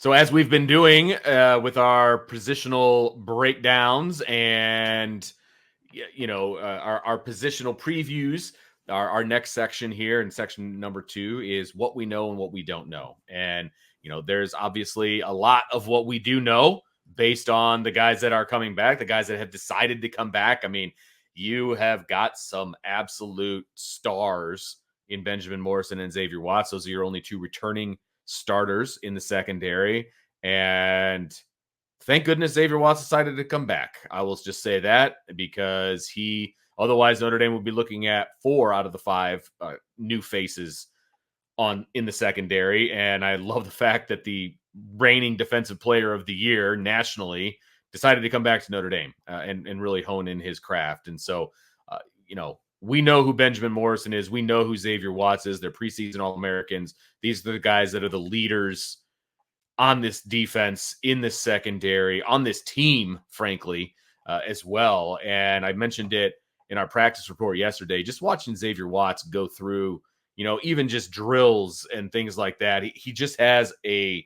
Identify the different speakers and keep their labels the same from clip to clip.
Speaker 1: So as we've been doing with our positional breakdowns and our positional previews, our next section here in section number 2 is what we know and what we don't know. And there's obviously a lot of what we do know based on the guys that are coming back, the guys that have decided to come back. I mean, you have got some absolute stars in Benjamin Morrison and Xavier Watts. Those are your only 2 returning starters in the secondary. And thank goodness Xavier Watts decided to come back. I will just say that, because otherwise Notre Dame would be looking at 4 out of the 5 new faces in the secondary. And I love the fact that the reigning defensive player of the year nationally decided to come back to Notre Dame and really hone in his craft. And so, we know who Benjamin Morrison is. We know who Xavier Watts is. They're preseason All-Americans. These are the guys that are the leaders on this defense, in this secondary, on this team, frankly, as well. And I mentioned it in our practice report yesterday, just watching Xavier Watts go through, even just drills and things like that. He just has an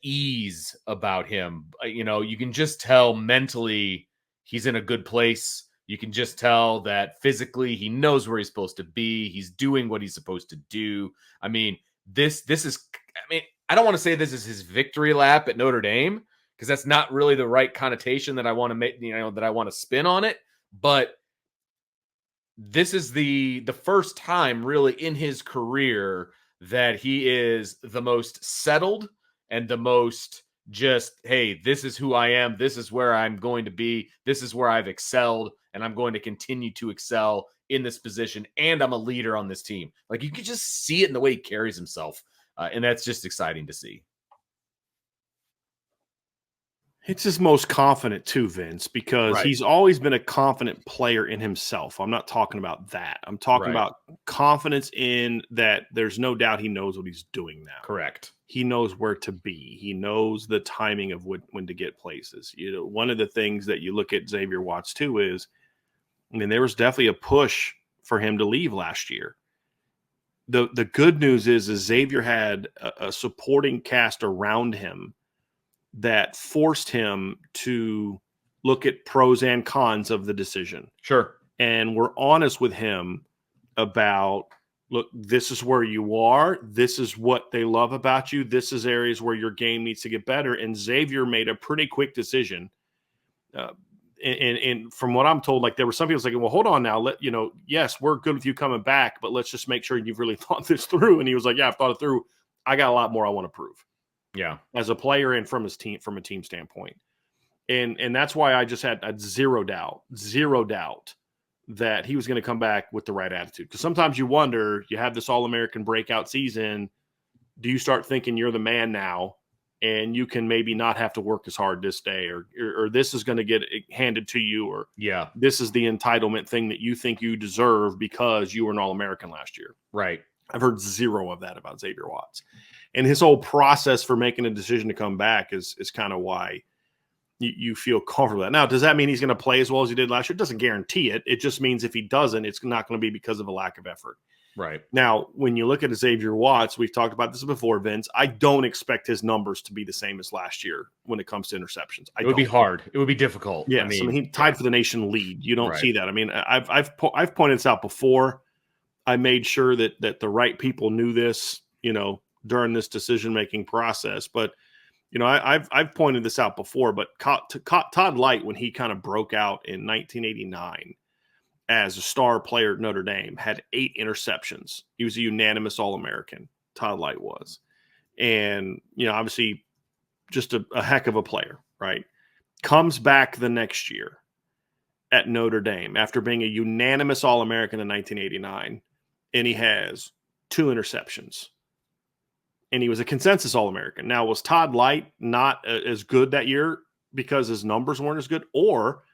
Speaker 1: ease about him. You can just tell mentally he's in a good place. You can just tell that physically he knows where he's supposed to be. He's doing what he's supposed to do. I mean, this is, I don't want to say this is his victory lap at Notre Dame, because that's not really the right connotation that I want to make, that I want to spin on it. But this is the first time really in his career that he is the most settled and the most just, hey, this is who I am. This is where I'm going to be. This is where I've excelled, and I'm going to continue to excel in this position. And I'm a leader on this team. Like, you can just see it in the way he carries himself. And that's just exciting to see.
Speaker 2: It's his most confident too, Vince, because he's always been a confident player in himself. I'm not talking about that. I'm talking about confidence in that there's no doubt he knows what he's doing now.
Speaker 1: Correct.
Speaker 2: He knows where to be. He knows the timing of when to get places. One of the things that you look at Xavier Watts too is, there was definitely a push for him to leave last year. The good news is Xavier had a supporting cast around him that forced him to look at pros and cons of the decision.
Speaker 1: Sure.
Speaker 2: And we're honest with him about, look, this is where you are. This is what they love about you. This is areas where your game needs to get better. And Xavier made a pretty quick decision. And from what I'm told, like, there were some people saying, well, hold on now. Yes, we're good with you coming back, but let's just make sure you've really thought this through. And he was like, yeah, I've thought it through. I got a lot more I want to prove.
Speaker 1: Yeah.
Speaker 2: As a player and from a team standpoint. And that's why I just had zero doubt that he was going to come back with the right attitude. Because sometimes you wonder, you have this All-American breakout season. Do you start thinking you're the man now and you can maybe not have to work as hard this day, or this is going to get handed to you, or this is the entitlement thing that you think you deserve because you were an All-American last year.
Speaker 1: Right.
Speaker 2: I've heard zero of that about Xavier Watts. And his whole process for making a decision to come back is kind of why you feel comfortable with that. Now, does that mean he's going to play as well as he did last year? It doesn't guarantee it. It just means if he doesn't, it's not going to be because of a lack of effort.
Speaker 1: Right.
Speaker 2: Now, when you look at Xavier Watts, we've talked about this before, Vince, I don't expect his numbers to be the same as last year when it comes to interceptions.
Speaker 1: It would be hard. It would be difficult.
Speaker 2: Yes. He tied for the nation lead. You don't see that. I've pointed this out before. I made sure that the right people knew this, during this decision-making process. But, I've pointed this out before, but Todd Light, when he kind of broke out in 1989 as a star player at Notre Dame, had 8 interceptions. He was a unanimous All-American, Todd Light was. And, obviously just a heck of a player, right? Comes back the next year at Notre Dame after being a unanimous All-American in 1989, and he has 2 interceptions. And he was a consensus All-American. Now, was Todd Light not as good that year because his numbers weren't as good? Or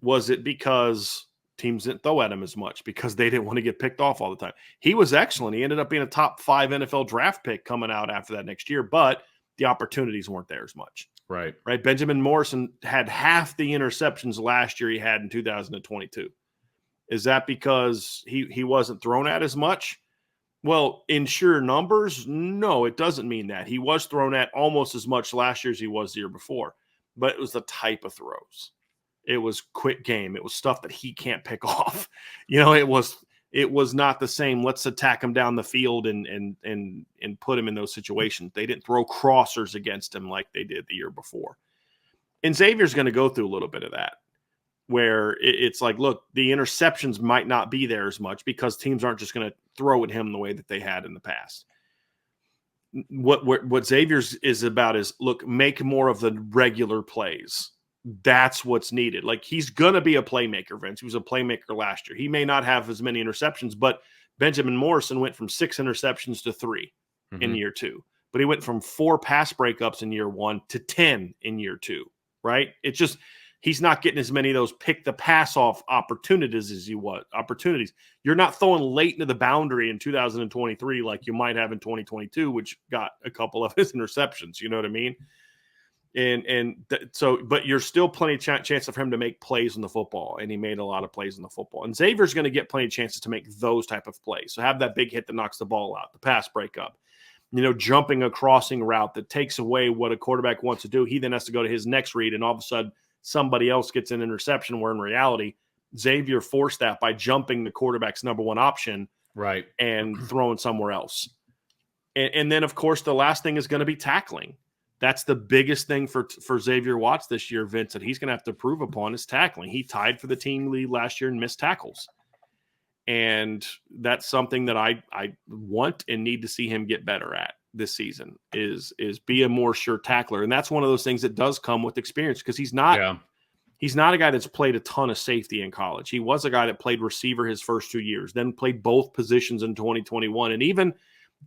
Speaker 2: was it because teams didn't throw at him as much because they didn't want to get picked off all the time? He was excellent. He ended up being a top 5 NFL draft pick coming out after that next year, but the opportunities weren't there as much.
Speaker 1: Right.
Speaker 2: Benjamin Morrison had half the interceptions last year he had in 2022. Is that because he wasn't thrown at as much? Well, in sheer numbers, no, it doesn't mean that. He was thrown at almost as much last year as he was the year before, but it was the type of throws. It was quick game. It was stuff that he can't pick off. It was not the same. Let's attack him down the field and put him in those situations. They didn't throw crossers against him like they did the year before. And Xavier's going to go through a little bit of that, where it's like, look, the interceptions might not be there as much because teams aren't just going to throw at him the way that they had in the past. What Xavier's is about is, look, make more of the regular plays. That's what's needed. Like, he's going to be a playmaker, Vince. He was a playmaker last year. He may not have as many interceptions, but Benjamin Morrison went from 6 interceptions to 3 in year 2. But he went from 4 pass breakups in year 1 to 10 in year 2, right? It's just he's not getting as many of those pick the pass off opportunities as he was. Opportunities. You're not throwing late into the boundary in 2023 like you might have in 2022, which got a couple of his interceptions. You know what I mean? But you're still plenty of chance of him to make plays on the football, and he made a lot of plays on the football. And Xavier's going to get plenty of chances to make those type of plays. So have that big hit that knocks the ball out, the pass breakup, jumping a crossing route that takes away what a quarterback wants to do. He then has to go to his next read, and all of a sudden somebody else gets an interception, where in reality Xavier forced that by jumping the quarterback's number one option,
Speaker 1: right,
Speaker 2: and throwing somewhere else. And then, of course, the last thing is going to be tackling. That's the biggest thing for Xavier Watts this year, Vince, that he's going to have to prove upon is tackling. He tied for the team lead last year in missed tackles. And that's something that I want and need to see him get better at this season is be a more sure tackler. And that's one of those things that does come with experience, because he's not a guy that's played a ton of safety in college. He was a guy that played receiver his first 2 years, then played both positions in 2021. And even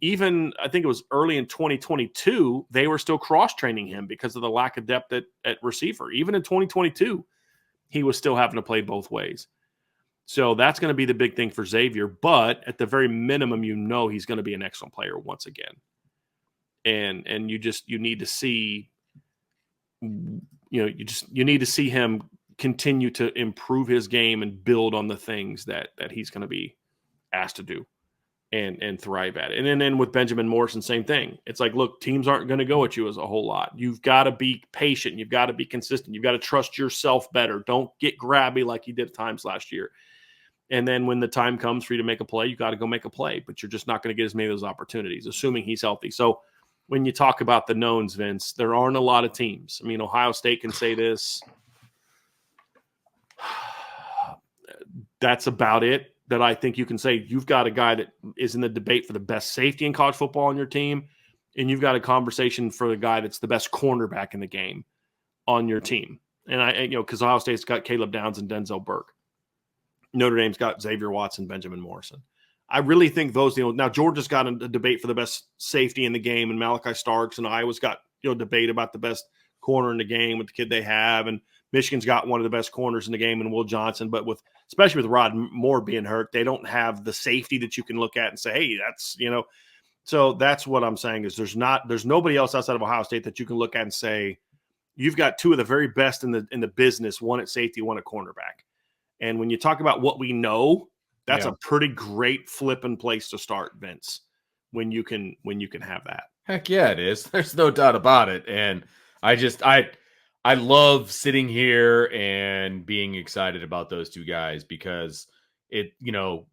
Speaker 2: I think it was early in 2022, they were still cross-training him because of the lack of depth at receiver. Even in 2022, he was still having to play both ways. So that's going to be the big thing for Xavier. But at the very minimum, he's going to be an excellent player once again. And you need to see, you need to see him continue to improve his game and build on the things that he's going to be asked to do and thrive at it. And then with Benjamin Morrison, same thing. It's like, look, teams aren't going to go at you as a whole lot. You've got to be patient. You've got to be consistent. You've got to trust yourself better. Don't get grabby like you did at times last year. And then when the time comes for you to make a play, you got to go make a play, but you're just not going to get as many of those opportunities, assuming he's healthy. So when you talk about the knowns, Vince, there aren't a lot of teams. I mean, Ohio State can say this. That's about it that I think you can say. You've got a guy that is in the debate for the best safety in college football on your team, and you've got a conversation for the guy that's the best cornerback in the game on your team. And because Ohio State's got Caleb Downs and Denzel Burke. Notre Dame's got Xavier Watts and Benjamin Morrison. I really think those, now Georgia's got a debate for the best safety in the game, and Malachi Starks, and Iowa's got, debate about the best corner in the game with the kid they have, and Michigan's got one of the best corners in the game in Will Johnson, but especially with Rod Moore being hurt, they don't have the safety that you can look at and say, hey, that's, so that's what I'm saying is there's nobody else outside of Ohio State that you can look at and say, you've got two of the very best in the business, one at safety, one at cornerback. And when you talk about what we know, that's a pretty great flipping place to start, Vince, when you can have that.
Speaker 1: Heck yeah, it is. There's no doubt about it. And I love sitting here and being excited about those two guys because it,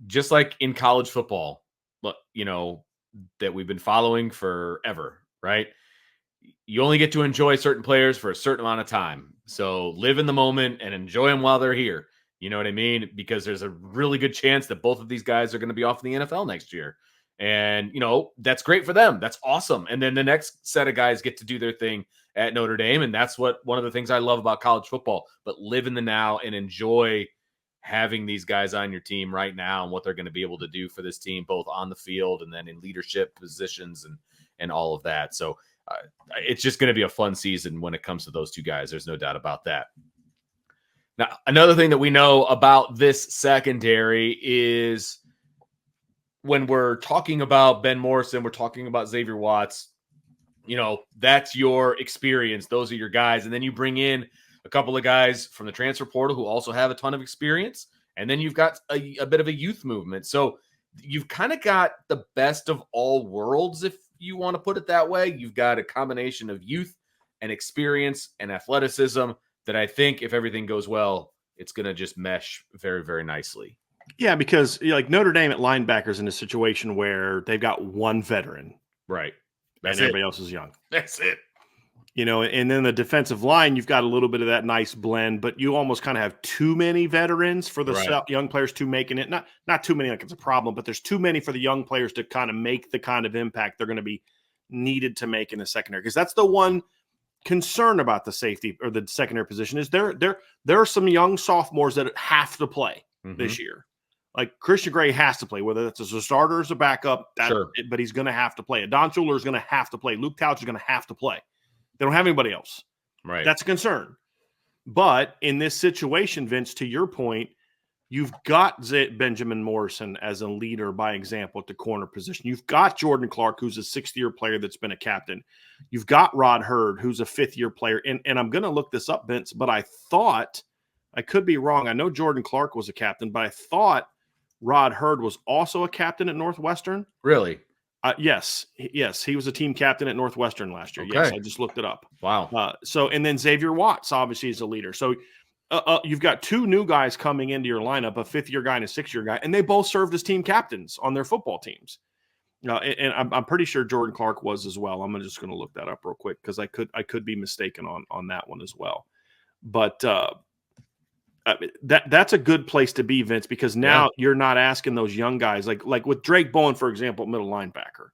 Speaker 1: just like in college football, that we've been following forever, right? You only get to enjoy certain players for a certain amount of time. So live in the moment and enjoy them while they're here. You know what I mean? Because there's a really good chance that both of these guys are going to be off in the NFL next year. And, that's great for them. That's awesome. And then the next set of guys get to do their thing at Notre Dame. And that's one of the things I love about college football. But live in the now and enjoy having these guys on your team right now and what they're going to be able to do for this team, both on the field and then in leadership positions and all of that. So it's just going to be a fun season when it comes to those two guys. There's no doubt about that. Now, another thing that we know about this secondary is when we're talking about Ben Morrison, we're talking about Xavier Watts, that's your experience. Those are your guys. And then you bring in a couple of guys from the transfer portal who also have a ton of experience. And then you've got a bit of a youth movement. So you've kind of got the best of all worlds, if you want to put it that way. You've got a combination of youth and experience and athleticism that I think, if everything goes well, it's going to just mesh very, very nicely.
Speaker 2: Yeah, because like Notre Dame at linebackers in a situation where they've got one veteran.
Speaker 1: Right.
Speaker 2: That's and everybody else is young.
Speaker 1: That's it.
Speaker 2: You know, and then the defensive line, you've got a little bit of that nice blend, but you almost kind of have too many veterans for the young players to making it. Not too many, like it's a problem, but there's too many for the young players to kind of make the kind of impact they're going to be needed to make in the secondary. Because that's the one concern about the safety or the secondary position is there are some young sophomores that have to play this year. Like Christian Gray has to play, whether that's as a starter or as a backup, but he's going to have to play. Don Schuler is going to have to play. Luke Couch is going to have to play. They don't have anybody else.
Speaker 1: Right.
Speaker 2: That's a concern. But in this situation, Vince, to your point, you've got Benjamin Morrison as a leader by example at the corner position. You've got Jordan Clark, who's a sixth-year player that's been a captain. You've got Rod Hurd, who's a fifth-year player. And I'm going to look this up, Vince, but I thought – I could be wrong. I know Jordan Clark was a captain, but I thought Rod Hurd was also a captain at Northwestern.
Speaker 1: Really?
Speaker 2: Yes, he was a team captain at Northwestern last year. Okay. Yes, I just looked it up.
Speaker 1: Wow.
Speaker 2: And then Xavier Watts obviously is a leader. So you've got two new guys coming into your lineup, a fifth-year guy and a sixth-year guy, and they both served as team captains on their football teams. And I'm pretty sure Jordan Clark was as well. I'm just going to look that up real quick because I could be mistaken on that one as well. But that's a good place to be, Vince, because now you're not asking those young guys like with Drake Bowen, for example, middle linebacker.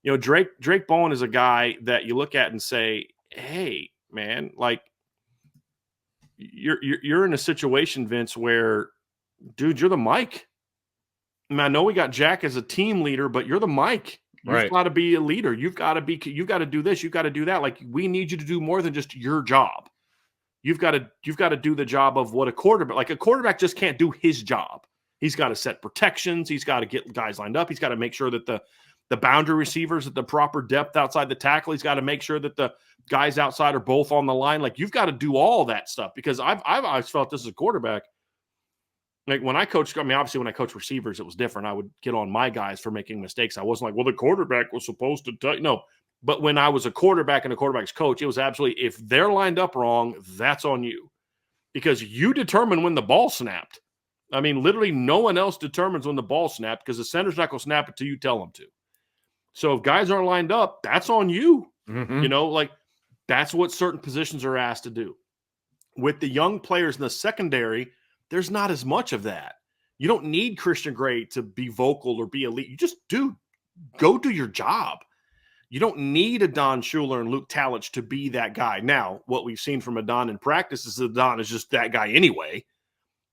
Speaker 2: You know, Drake Bowen is a guy that you look at and say, "Hey, man, like you're in a situation, Vince, where, dude, you're the Mike. I mean, I know we got Jack as a team leader, but you're the Mike. You've got to be a leader. You've got to do this. You've got to do that. Like we need you to do more than just your job." You've got to do the job of what a quarterback just can't do his job. He's got to set protections. He's got to get guys lined up. He's got to make sure that the boundary receivers at the proper depth outside the tackle. He's got to make sure that the guys outside are both on the line. Like you've got to do all that stuff because I've always felt this as a quarterback. Like when I coached, I mean, obviously when I coached receivers, it was different. I would get on my guys for making mistakes. I wasn't like, well, the quarterback was supposed to tell you. No. But when I was a quarterback and a quarterback's coach, it was absolutely, if they're lined up wrong, that's on you. Because you determine when the ball snapped. I mean, literally no one else determines when the ball snapped because the center's not going to snap it till you tell them to. So if guys aren't lined up, that's on you. Mm-hmm. You know, like that's what certain positions are asked to do. With the young players in the secondary, there's not as much of that. You don't need Christian Gray to be vocal or be elite. You just go do your job. You don't need a Don Schuler and Luke Talich to be that guy. Now, what we've seen from Adon in practice is Adon is just that guy anyway,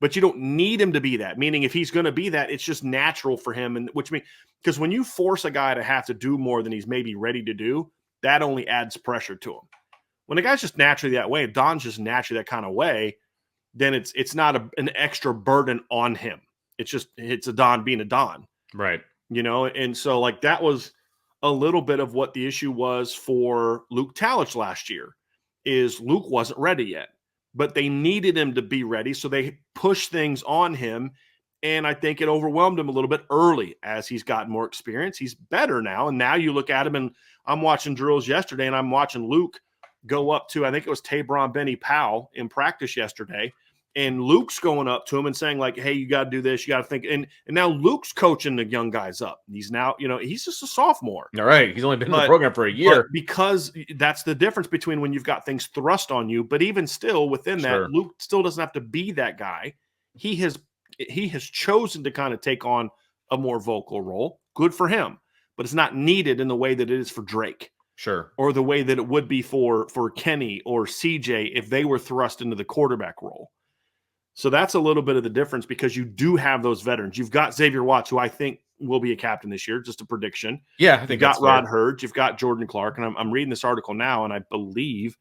Speaker 2: but you don't need him to be that. Meaning if he's going to be that, it's just natural for him. And which means, because when you force a guy to have to do more than he's maybe ready to do, that only adds pressure to him. When a guy's just naturally that way, Don's just naturally that kind of way, then it's not an extra burden on him. It's Adon being Adon.
Speaker 1: Right.
Speaker 2: You know, and so like that was a little bit of what the issue was for Luke Talich last year is Luke wasn't ready yet, but they needed him to be ready. So they pushed things on him. And I think it overwhelmed him a little bit early as he's gotten more experience. He's better now. And now you look at him and I'm watching drills yesterday and I'm watching Luke go up to, I think it was Tabron Benny Powell in practice yesterday. And Luke's going up to him and saying like, hey, you got to do this. You got to think. And now Luke's coaching the young guys up. He's now, you know, he's just a sophomore.
Speaker 1: All right. He's only been in the program for a year.
Speaker 2: Because that's the difference between when you've got things thrust on you. But even still within that, Luke still doesn't have to be that guy. He has chosen to kind of take on a more vocal role. Good for him. But it's not needed in the way that it is for Drake.
Speaker 1: Sure.
Speaker 2: Or the way that it would be for Kenny or CJ if they were thrust into the quarterback role. So that's a little bit of the difference because you do have those veterans. You've got Xavier Watts, who I think will be a captain this year, just a prediction.
Speaker 1: Yeah, I think
Speaker 2: you've got Rod Hurd. You've got Jordan Clark. And I'm reading this article now, and I believe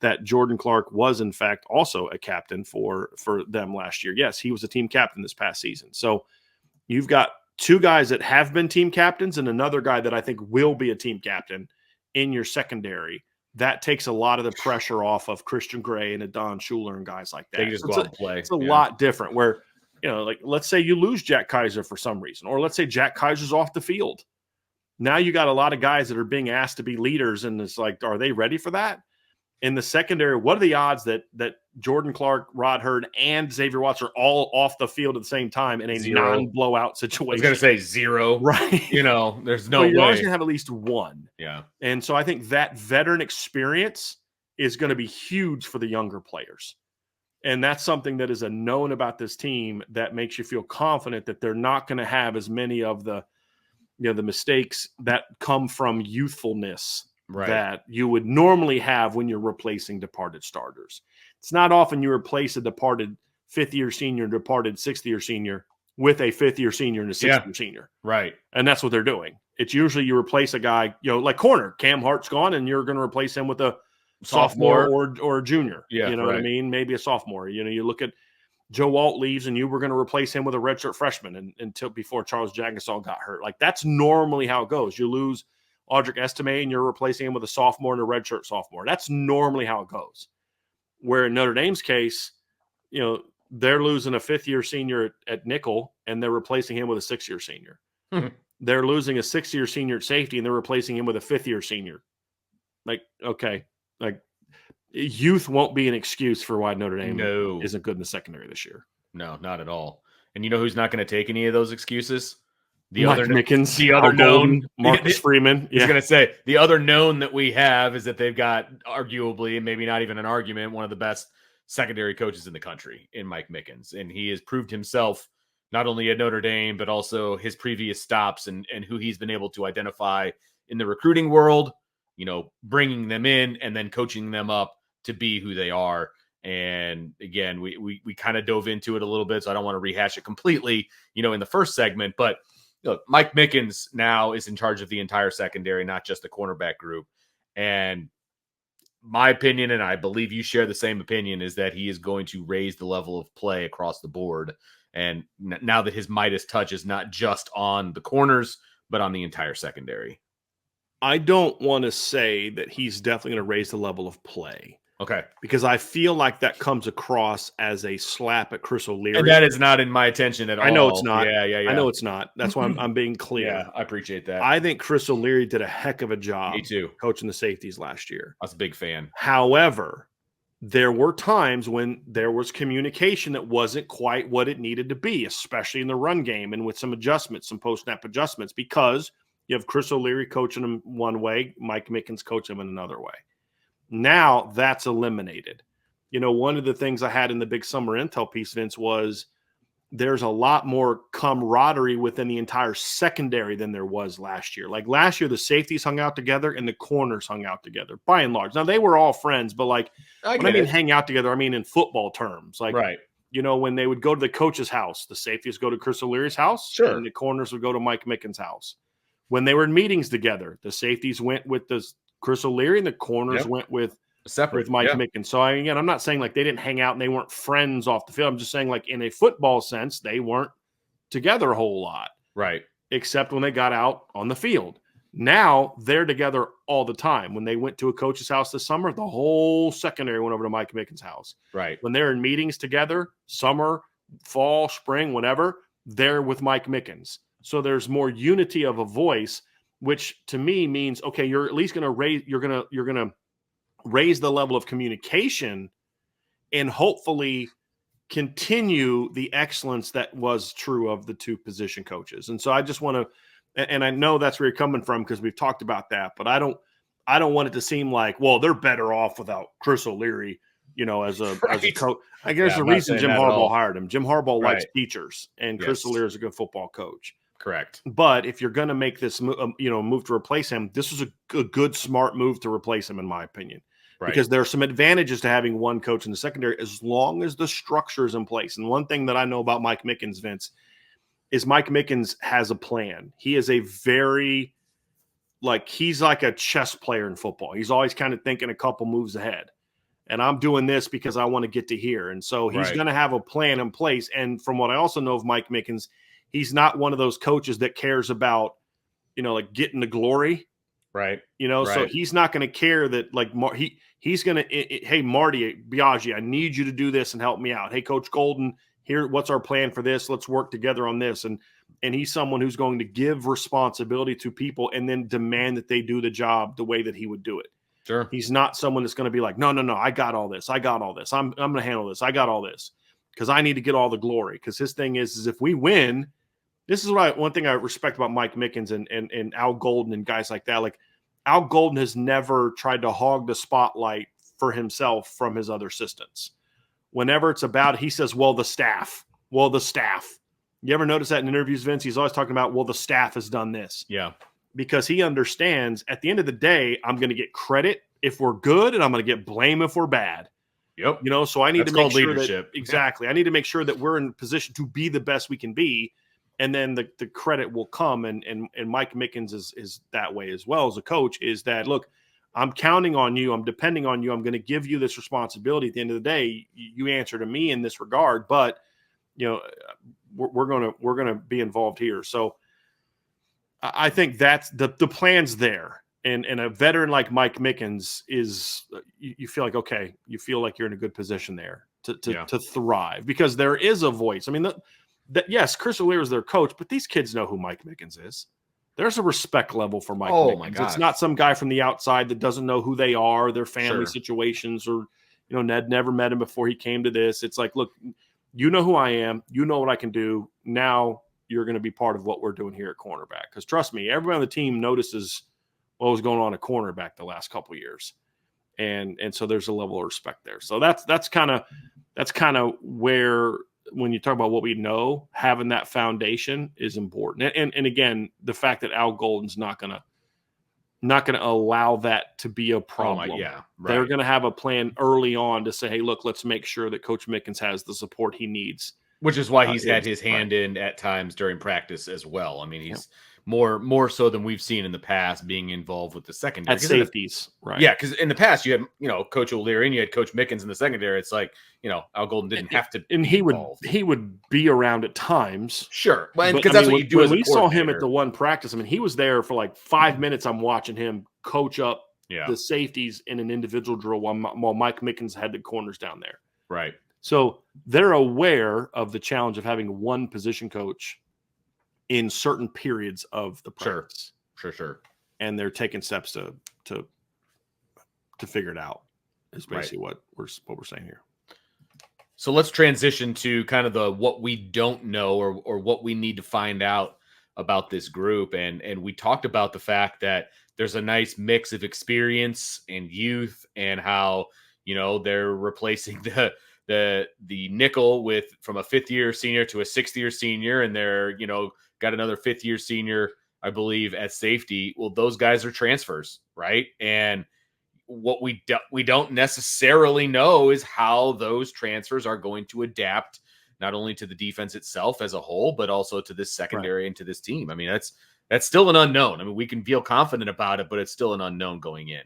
Speaker 2: that Jordan Clark was, in fact, also a captain for them last year. Yes, he was a team captain this past season. So you've got two guys that have been team captains and another guy that I think will be a team captain in your secondary. That takes a lot of the pressure off of Christian Gray and Adon Schuler and guys like that.
Speaker 1: They just go out and play.
Speaker 2: It's a lot different where like let's say you lose Jack Kaiser for some reason, or let's say Jack Kaiser's off the field. Now you got a lot of guys that are being asked to be leaders, and it's like, are they ready for that? In the secondary, what are the odds that Jordan Clark, Rod Hurd, and Xavier Watts are all off the field at the same time in a non-blowout situation?
Speaker 1: I was going to say 0.
Speaker 2: Right.
Speaker 1: There's no way.
Speaker 2: You're always going to have at least one.
Speaker 1: Yeah.
Speaker 2: And so I think that veteran experience is going to be huge for the younger players. And that's something that is a known about this team that makes you feel confident that they're not going to have as many of the mistakes that come from youthfulness that you would normally have when you're replacing departed starters. It's not often you replace a departed fifth-year senior, departed sixth-year senior with a fifth-year senior and a sixth-year senior.
Speaker 1: Right.
Speaker 2: And that's what they're doing. It's usually you replace a guy, like corner. Cam Hart's gone, and you're going to replace him with a sophomore or a junior.
Speaker 1: Yeah,
Speaker 2: you know what I mean? Maybe a sophomore. You look at Joe Alt leaves, and you were going to replace him with a redshirt freshman until before Charles Jagusah got hurt. Like, that's normally how it goes. You lose Audric Estime, and you're replacing him with a sophomore and a redshirt sophomore. That's normally how it goes. Where in Notre Dame's case, they're losing a fifth-year senior at nickel, and they're replacing him with a sixth-year senior. They're losing a sixth-year senior at safety, and they're replacing him with a fifth-year senior. Like, okay. Like, youth won't be an excuse for why Notre Dame isn't good in the secondary this year.
Speaker 1: No, not at all. And you know who's not going to take any of those excuses?
Speaker 2: Mike Mickens,
Speaker 1: the other known,
Speaker 2: Marcus Freeman.
Speaker 1: I was going to say, the other known that we have is that they've got arguably, and maybe not even an argument, one of the best secondary coaches in the country in Mike Mickens. And he has proved himself not only at Notre Dame, but also his previous stops and who he's been able to identify in the recruiting world, bringing them in and then coaching them up to be who they are. And again, we kind of dove into it a little bit, so I don't want to rehash it completely, in the first segment, but look, Mike Mickens now is in charge of the entire secondary, not just the cornerback group. And my opinion, and I believe you share the same opinion, is that he is going to raise the level of play across the board. And now that his Midas touch is not just on the corners, but on the entire secondary.
Speaker 2: I don't want to say that he's definitely going to raise the level of play.
Speaker 1: Okay.
Speaker 2: Because I feel like that comes across as a slap at Chris O'Leary.
Speaker 1: And that is not in my attention at all.
Speaker 2: I know it's not.
Speaker 1: Yeah.
Speaker 2: I know it's not. That's why I'm being clear.
Speaker 1: Yeah, I appreciate that.
Speaker 2: I think Chris O'Leary did a heck of a job.
Speaker 1: Me too.
Speaker 2: Coaching the safeties last year.
Speaker 1: I was a big fan.
Speaker 2: However, there were times when there was communication that wasn't quite what it needed to be, especially in the run game and with some adjustments, some post-snap adjustments, because you have Chris O'Leary coaching him one way, Mike Mickens coaching him in another way. Now that's eliminated. One of the things I had in the big summer intel piece, Vince, was there's a lot more camaraderie within the entire secondary than there was last year. Like last year, the safeties hung out together and the corners hung out together by and large. Now they were all friends, but when I mean hang out together, I mean in football terms. Like,
Speaker 1: right.
Speaker 2: When they would go to the coach's house, the safeties go to Chris O'Leary's house, and the corners would go to Mike Mickens' house. When they were in meetings together, the safeties went with the Chris O'Leary and the corners went with Mike Mickens. So I'm not saying like they didn't hang out and they weren't friends off the field. I'm just saying like in a football sense, they weren't together a whole lot.
Speaker 1: Right.
Speaker 2: Except when they got out on the field. Now they're together all the time. When they went to a coach's house this summer, the whole secondary went over to Mike Mickens' house.
Speaker 1: Right.
Speaker 2: When they're in meetings together, summer, fall, spring, whenever, they're with Mike Mickens. So there's more unity of a voice, which to me means, okay, you're at least going to raise, you're going to raise the level of communication and hopefully continue the excellence that was true of the two position coaches. And so I just want to, and I know that's where you're coming from because we've talked about that, but I don't want it to seem like, well, they're better off without Chris O'Leary, as a coach. I guess there's a reason Jim Harbaugh hired him. Jim Harbaugh likes teachers, and Chris O'Leary is a good football coach.
Speaker 1: Correct.
Speaker 2: But if you're going to make this move to replace him, this was a good, smart move to replace him, in my opinion. Right. Because there are some advantages to having one coach in the secondary as long as the structure is in place. And one thing that I know about Mike Mickens, Vince, is Mike Mickens has a plan. He is a very he's like a chess player in football. He's always kind of thinking a couple moves ahead. And I'm doing this because I want to get to here. And so he's going to have a plan in place. And from what I also know of Mike Mickens, he's not one of those coaches that cares about, getting the glory.
Speaker 1: Right.
Speaker 2: So he's not going to care that he's going to, hey, Marty Biaggi, I need you to do this and help me out. Hey, Coach Golden, Here, what's our plan for this? Let's work together on this. And he's someone who's going to give responsibility to people and then demand that they do the job the way that he would do it.
Speaker 1: Sure.
Speaker 2: He's not someone that's going to be like, no, I got all this. I'm going to handle this. I got all this because I need to get all the glory. Because his thing is if we win, this is one thing I respect about Mike Mickens and Al Golden and guys like that. Like Al Golden has never tried to hog the spotlight for himself from his other assistants. Whenever it's about, he says, well, the staff. You ever notice that in interviews, Vince? He's always talking about, well, the staff has done this.
Speaker 1: Yeah.
Speaker 2: Because he understands at the end of the day, I'm going to get credit if we're good and I'm going to get blame if we're bad.
Speaker 1: Yep.
Speaker 2: So I need to make sure
Speaker 1: leadership.
Speaker 2: Exactly. I need to make sure that we're in position to be the best we can be. And then the credit will come. And Mike Mickens is that way as well as a coach, is that, look, I'm counting on you. I'm depending on you. I'm going to give you this responsibility. At the end of the day, you answer to me in this regard, but we're going to be involved here. So I think that's the plan's there. And a veteran like Mike Mickens is, you feel like, okay, you feel like you're in a good position there to thrive, because there is a voice. I mean, yes, Chris O'Leary is their coach, but these kids know who Mike Mickens is. There's a respect level for Mike Mickens.
Speaker 1: My God.
Speaker 2: It's not some guy from the outside that doesn't know who they are, their family situations, or, Ned never met him before he came to this. It's like, look, you know who I am. You know what I can do. Now you're going to be part of what we're doing here at cornerback. Because trust me, everybody on the team notices what was going on at cornerback the last couple of years. And so there's a level of respect there. So that's kind of where, when you talk about what we know, having that foundation is important. And again, the fact that Al Golden's not going to allow that to be a problem. They're going to have a plan early on to say, hey, look, let's make sure that Coach Mickens has the support he needs.
Speaker 1: Which is why he's had his hand in at times during practice as well. I mean, he's more so than we've seen in the past being involved with the secondary.
Speaker 2: At safeties, right?
Speaker 1: Yeah, because in the past you had, Coach O'Leary and you had Coach Mickens in the secondary. It's like, Al Golden didn't have to
Speaker 2: and
Speaker 1: be
Speaker 2: he would be around at times.
Speaker 1: Sure. Because that's what you do as a
Speaker 2: we saw him at the one practice, I mean, he was there for like 5 minutes. I'm watching him coach up the safeties in an individual drill while Mike Mickens had the corners down there.
Speaker 1: Right.
Speaker 2: So they're aware of the challenge of having one position coach in certain periods of the practice.
Speaker 1: Sure.
Speaker 2: And they're taking steps to figure it out. Is basically what we're saying here.
Speaker 1: So let's transition to kind of the what we don't know or what we need to find out about this group. And we talked about the fact that there's a nice mix of experience and youth, and how, they're replacing the nickel from a 5th-year senior to a 6th-year senior, and they're, got another 5th-year senior, I believe, at safety. Well, those guys are transfers, right? And what we don't necessarily know is how those transfers are going to adapt, not only to the defense itself as a whole, but also to this secondary and to this team. I mean, that's still an unknown. I mean, we can feel confident about it, but it's still an unknown going in.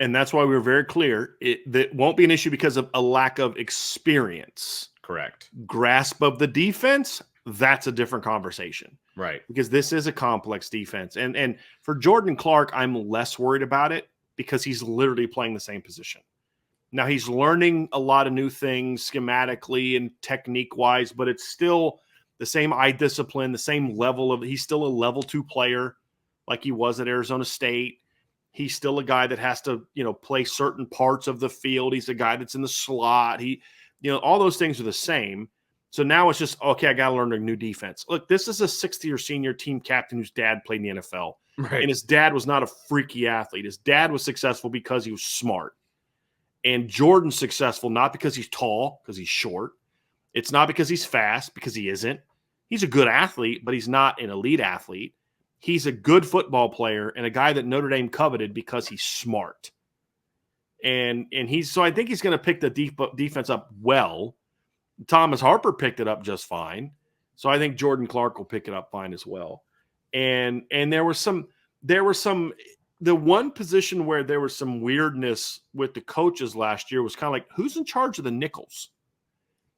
Speaker 2: And that's why we were very clear. That won't be an issue because of a lack of experience.
Speaker 1: Correct.
Speaker 2: Grasp of the defense, that's a different conversation.
Speaker 1: Right.
Speaker 2: Because this is a complex defense. And for Jordan Clark, I'm less worried about it because he's literally playing the same position. Now, he's learning a lot of new things schematically and technique-wise, but it's still the same eye discipline, the same level of – he's still a level 2 player like he was at Arizona State. He's still a guy that has to, play certain parts of the field. He's a guy that's in the slot. All those things are the same. So now it's just, okay, I got to learn a new defense. Look, this is a 6th-year senior team captain whose dad played in the NFL.
Speaker 1: Right.
Speaker 2: And his dad was not a freaky athlete. His dad was successful because he was smart. And Jordan's successful not because he's tall, because he's short. It's not because he's fast, because he isn't. He's a good athlete, but he's not an elite athlete. He's a good football player and a guy that Notre Dame coveted because he's smart. And so I think he's going to pick the defense up well. Thomas Harper picked it up just fine. So I think Jordan Clark will pick it up fine as well. And there was the one position where there was some weirdness with the coaches last year was kind of like, who's in charge of the nickels?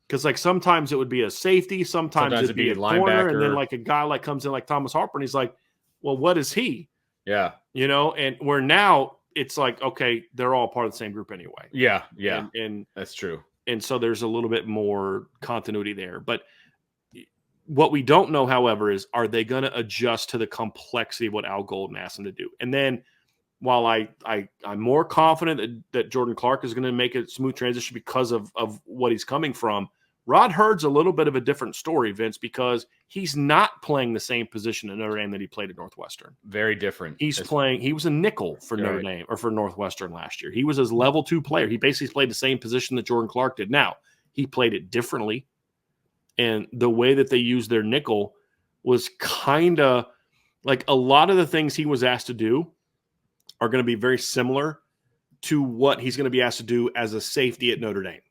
Speaker 2: Because like sometimes it would be a safety, sometimes it'd be a corner, and then like a guy like comes in like Thomas Harper, and he's like, well, what is he?
Speaker 1: Yeah.
Speaker 2: And where now it's like, okay, they're all part of the same group anyway.
Speaker 1: Yeah.
Speaker 2: And
Speaker 1: that's true.
Speaker 2: And so there's a little bit more continuity there. But what we don't know, however, is are they going to adjust to the complexity of what Al Golden asked them to do? And then while I'm more confident that Jordan Clark is going to make a smooth transition because of what he's coming from, Rod Hurd's a little bit of a different story, Vince, because he's not playing the same position at Notre Dame that he played at Northwestern.
Speaker 1: Very different.
Speaker 2: He was a nickel for Notre Dame or for Northwestern last year. He was his level 2 player. He basically played the same position that Jordan Clark did. Now, he played it differently. And the way that they used their nickel was kind of like a lot of the things he was asked to do are going to be very similar to what he's going to be asked to do as a safety at Notre Dame.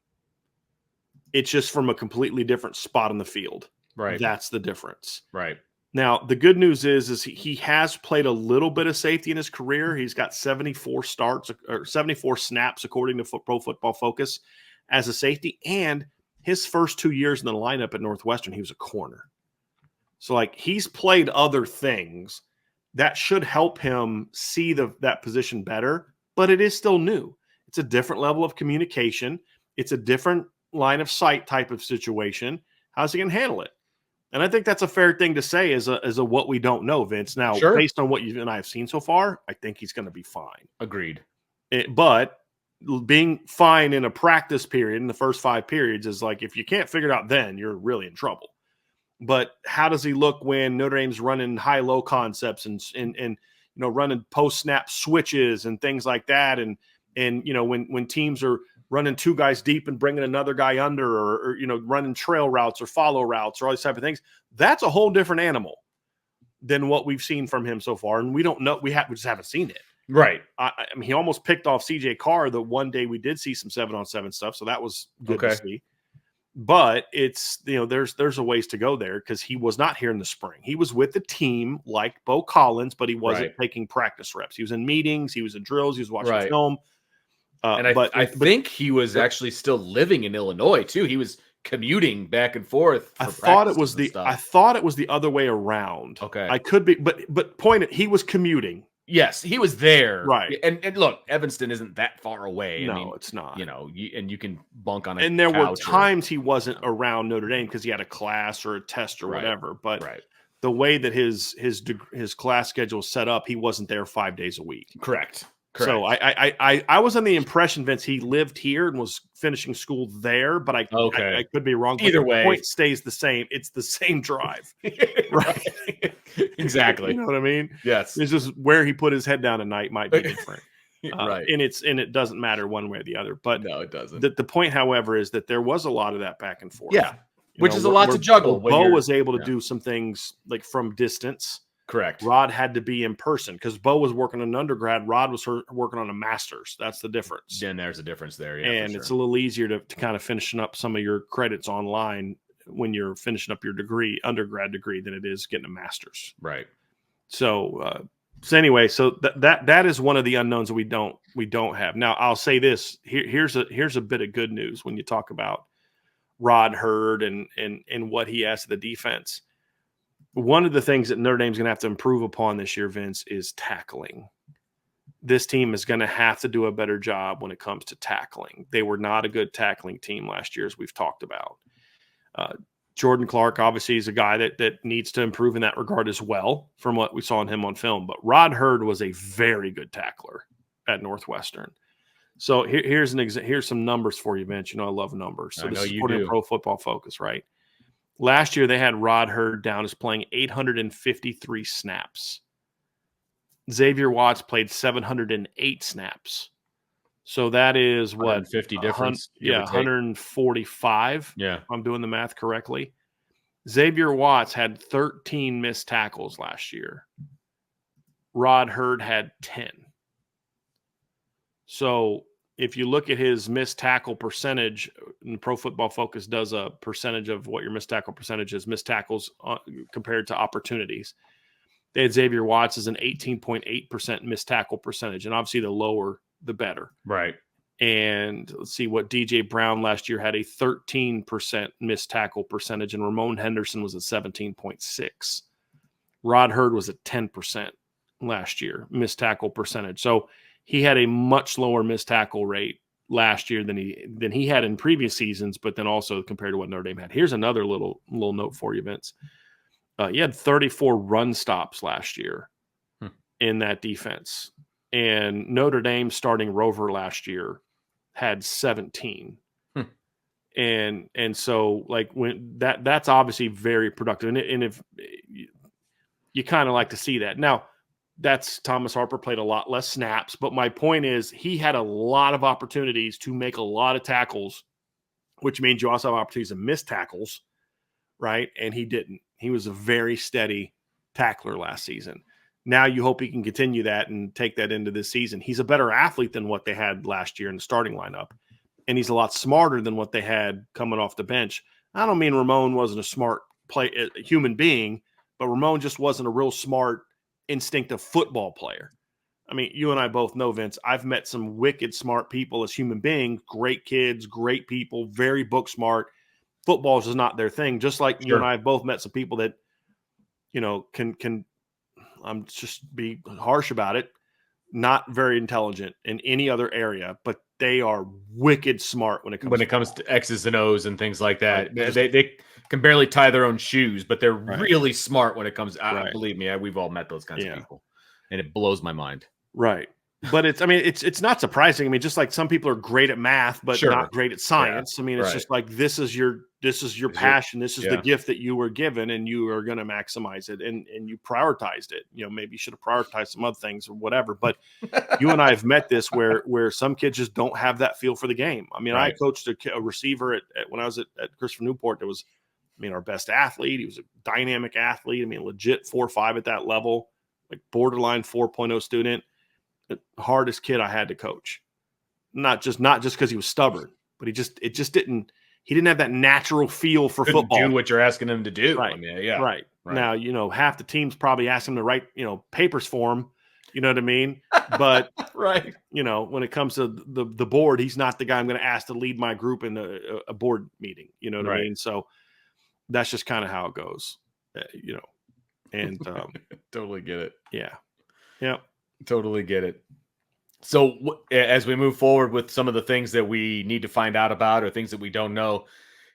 Speaker 2: It's just from a completely different spot on the field.
Speaker 1: Right.
Speaker 2: That's the difference.
Speaker 1: Right.
Speaker 2: Now, the good news is he has played a little bit of safety in his career. He's got 74 snaps, according to Pro Football Focus, as a safety. And his first 2 years in the lineup at Northwestern, he was a corner. So, like, he's played other things that should help him see that position better, but it is still new. It's a different level of communication. It's a different line of sight type of situation. How's he going to handle it? And I think that's a fair thing to say as a what we don't know, Vince. Now, based on what you and I have seen so far, I think he's going to be fine.
Speaker 1: Agreed.
Speaker 2: But being fine in a practice period in the first 5 periods is like, if you can't figure it out then, you're really in trouble. But how does he look when Notre Dame's running high-low concepts and running post-snap switches and things like that? And when teams are running 2 guys deep and bringing another guy under, or running trail routes or follow routes or all these type of things, that's a whole different animal than what we've seen from him so far. And we don't know, we just haven't seen it.
Speaker 1: Right.
Speaker 2: I mean, he almost picked off CJ Carr the one day we did see some 7-on-7 stuff. So that was good to see. But it's, there's a ways to go there because he was not here in the spring. He was with the team like Bo Collins, but he wasn't taking practice reps. He was in meetings, he was in drills, he was watching film.
Speaker 1: And I think he was actually still living in Illinois too. He was commuting back and forth.
Speaker 2: I thought it was the other way around.
Speaker 1: Okay,
Speaker 2: I could be, but he was commuting.
Speaker 1: Yes, he was there.
Speaker 2: Right.
Speaker 1: And look, Evanston isn't that far away.
Speaker 2: No, it's not.
Speaker 1: And you can bunk on it.
Speaker 2: And there were times he wasn't around Notre Dame because he had a class or a test or whatever. But the way that his class schedule is set up, he wasn't there 5 days a week.
Speaker 1: Correct.
Speaker 2: So I was under the impression, Vince, he lived here and was finishing school there, but I could be wrong.
Speaker 1: Either way,
Speaker 2: the point stays the same. It's the same drive, right?
Speaker 1: Exactly.
Speaker 2: You know what I mean?
Speaker 1: Yes.
Speaker 2: It's just where he put his head down at night might be different,
Speaker 1: right?
Speaker 2: And it doesn't matter one way or the other. But
Speaker 1: no, it doesn't.
Speaker 2: The point, however, is that there was a lot of that back and forth.
Speaker 1: Yeah, which is a lot to juggle.
Speaker 2: Bo was able to do some things like from distance.
Speaker 1: Correct.
Speaker 2: Rod had to be in person because Bo was working on an undergrad. Rod was working on a master's. That's the difference.
Speaker 1: Then there's a difference there. Yeah,
Speaker 2: and it's a little easier to kind of finishing up some of your credits online when you're finishing up your undergrad degree, than it is getting a master's.
Speaker 1: Right.
Speaker 2: So anyway, that is one of the unknowns that we don't have. Now, I'll say this. Here's a bit of good news when you talk about Rod Hurd and what he asked of the defense. One of the things that Notre Dame's going to have to improve upon this year, Vince, is tackling. This team is going to have to do a better job when it comes to tackling. They were not a good tackling team last year, as we've talked about. Jordan Clark, obviously, is a guy that needs to improve in that regard as well from what we saw in him on film. But Rod Hurd was a very good tackler at Northwestern. So here's some numbers for you, Vince. I love numbers. So this is according to Pro Football Focus, right? Last year, they had Rod Hurd down as playing 853 snaps. Xavier Watts played 708 snaps. So that is what?
Speaker 1: 150 difference.
Speaker 2: 145.
Speaker 1: Yeah.
Speaker 2: If I'm doing the math correctly. Xavier Watts had 13 missed tackles last year. Rod Hurd had 10. So if you look at his missed tackle percentage, and Pro Football Focus does a percentage of what your missed tackle percentage is, missed tackles compared to opportunities. They had Xavier Watts as an 18.8% missed tackle percentage, and obviously the lower, the better.
Speaker 1: Right.
Speaker 2: And let's see what DJ Brown last year had a 13% missed tackle percentage, and Ramon Henderson was at 17.6. Rod Hurd was at 10% last year, missed tackle percentage. So he had a much lower missed tackle rate last year than he had in previous seasons, but then also compared to what Notre Dame had. Here's another little note for you, Vince. He had 34 run stops last year in that defense. And Notre Dame starting Rover last year had 17. And so like when that's obviously very productive. And if you kind of like to see that. Now, that's Thomas Harper played a lot less snaps, but my point is he had a lot of opportunities to make a lot of tackles, which means you also have opportunities to miss tackles, right? And he didn't. He was a very steady tackler last season. Now you hope he can continue that and take that into this season. He's a better athlete than what they had last year in the starting lineup, and he's a lot smarter than what they had coming off the bench. I don't mean Ramon wasn't a smart human being, but Ramon just wasn't a real smart, instinctive football player. I mean, you and I both know, Vince, I've met some wicked smart people as human beings, great kids, great people, very book smart. Football is not their thing. Just like you and I have both met some people that, can I'm just be harsh about it, not very intelligent in any other area, but they are wicked smart when it comes
Speaker 1: to X's and O's and things like that. Right. They can barely tie their own shoes, but they're really smart when it comes. Believe me, we've all met those kinds of people, and it blows my mind.
Speaker 2: Right. But it's not surprising. I mean, just like some people are great at math, but not great at science. Yeah. I mean, it's just like, this is your passion. This is the gift that you were given, and you are going to maximize it. And you prioritized it. Maybe you should have prioritized some other things or whatever, but you and I have met this where some kids just don't have that feel for the game. I mean, I coached a receiver when I was at Christopher Newport. That was, our best athlete. He was a dynamic athlete. Legit 4.5 at that level, like borderline 4.0 student. The hardest kid I had to coach, not just because he was stubborn, but he didn't have that natural feel for football.
Speaker 1: Do what you're asking him to do.
Speaker 2: Right. Right. Now, half the teams probably ask him to write, papers for him. You know what I mean? But
Speaker 1: right.
Speaker 2: When it comes to the board, he's not the guy I'm going to ask to lead my group in a board meeting. You know what I mean? So that's just kind of how it goes, and
Speaker 1: totally get it.
Speaker 2: Yeah. Yeah.
Speaker 1: Totally get it. So as we move forward with some of the things that we need to find out about or things that we don't know